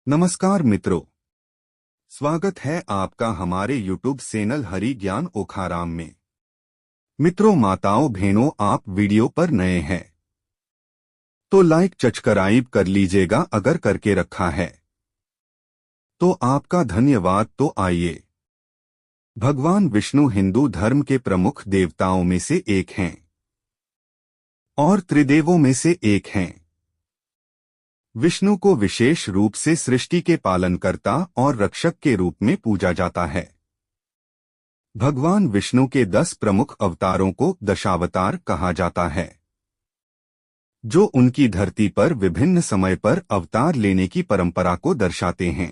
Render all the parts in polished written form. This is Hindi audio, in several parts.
नमस्कार मित्रों, स्वागत है आपका हमारे YouTube चैनल हरि ज्ञान ओखाराम में। मित्रों, माताओं बहनों, आप वीडियो पर नए हैं तो लाइक सब्सक्राइब कर लीजिएगा। अगर करके रखा है तो आपका धन्यवाद। तो आइए, भगवान विष्णु हिंदू धर्म के प्रमुख देवताओं में से एक हैं और त्रिदेवों में से एक हैं। विष्णु को विशेष रूप से सृष्टि के पालनकर्ता और रक्षक के रूप में पूजा जाता है। भगवान विष्णु के 10 प्रमुख अवतारों को दशावतार कहा जाता है, जो उनकी धरती पर विभिन्न समय पर अवतार लेने की परंपरा को दर्शाते हैं।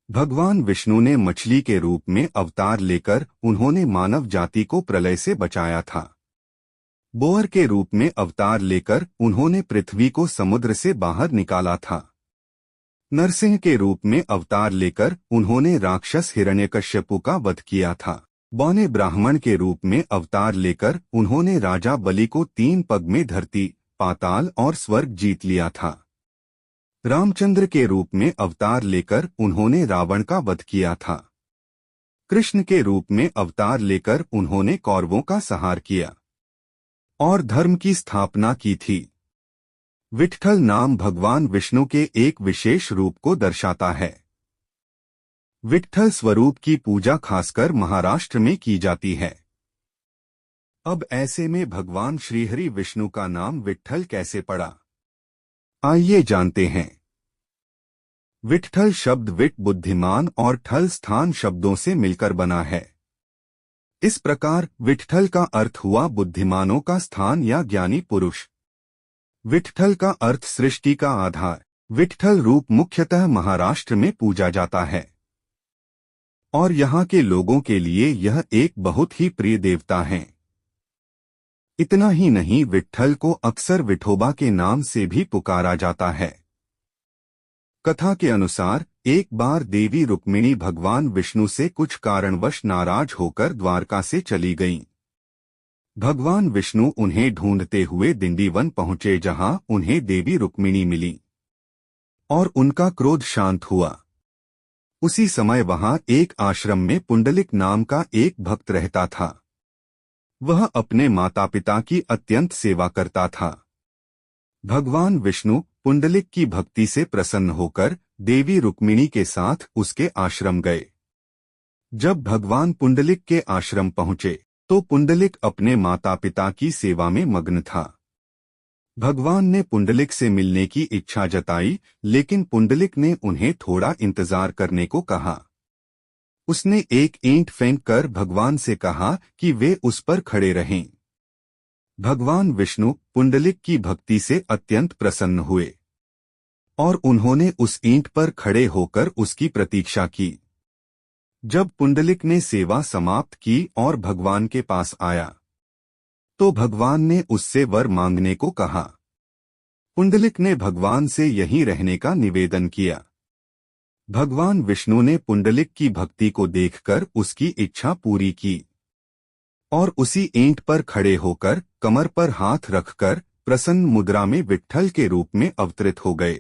भगवान विष्णु ने मछली के रूप में अवतार लेकर उन्होंने मानव जाति को प्रलय से बचाया था। बोअर के रूप में अवतार लेकर उन्होंने पृथ्वी को समुद्र से बाहर निकाला था। नरसिंह के रूप में अवतार लेकर उन्होंने राक्षस हिरण्यकश्यपु का वध किया था। बौने ब्राह्मण के रूप में अवतार लेकर उन्होंने राजा बलि को 3 पग में धरती, पाताल और स्वर्ग जीत लिया था। रामचंद्र के रूप में अवतार लेकर उन्होंने रावण का वध किया था। कृष्ण के रूप में अवतार लेकर उन्होंने कौरवों का संहार किया और धर्म की स्थापना की थी। विट्ठल नाम भगवान विष्णु के एक विशेष रूप को दर्शाता है। विट्ठल स्वरूप की पूजा खासकर महाराष्ट्र में की जाती है। अब ऐसे में भगवान श्रीहरि विष्णु का नाम विट्ठल कैसे पड़ा, आइए जानते हैं। विट्ठल शब्द विट बुद्धिमान और ठल स्थान शब्दों से मिलकर बना है। इस प्रकार विट्ठल का अर्थ हुआ बुद्धिमानों का स्थान या ज्ञानी पुरुष। विट्ठल का अर्थ सृष्टि का आधार। विट्ठल रूप मुख्यतः महाराष्ट्र में पूजा जाता है और यहाँ के लोगों के लिए यह एक बहुत ही प्रिय देवता हैं। इतना ही नहीं, विट्ठल को अक्सर विठोबा के नाम से भी पुकारा जाता है। कथा के अनुसार एक बार देवी रुक्मिणी भगवान विष्णु से कुछ कारणवश नाराज होकर द्वारका से चली गईं। भगवान विष्णु उन्हें ढूंढते हुए दिंडीवन पहुंचे, जहां उन्हें देवी रुक्मिणी मिली और उनका क्रोध शांत हुआ। उसी समय वहां एक आश्रम में पुंडलिक नाम का एक भक्त रहता था। वह अपने माता पिता की अत्यंत सेवा करता था। भगवान विष्णु पुंडलिक की भक्ति से प्रसन्न होकर देवी रुक्मिणी के साथ उसके आश्रम गए। जब भगवान पुंडलिक के आश्रम पहुंचे तो पुंडलिक अपने माता पिता की सेवा में मग्न था। भगवान ने पुंडलिक से मिलने की इच्छा जताई, लेकिन पुंडलिक ने उन्हें थोड़ा इंतजार करने को कहा। उसने एक ईंट फेंक कर भगवान से कहा कि वे उस पर खड़े रहें। भगवान विष्णु पुंडलिक की भक्ति से अत्यंत प्रसन्न हुए और उन्होंने उस ईंट पर खड़े होकर उसकी प्रतीक्षा की। जब पुंडलिक ने सेवा समाप्त की और भगवान के पास आया तो भगवान ने उससे वर मांगने को कहा। पुंडलिक ने भगवान से यहीं रहने का निवेदन किया। भगवान विष्णु ने पुंडलिक की भक्ति को देखकर उसकी इच्छा पूरी की और उसी ईंट पर खड़े होकर कमर पर हाथ रखकर प्रसन्न मुद्रा में विट्ठल के रूप में अवतरित हो गए।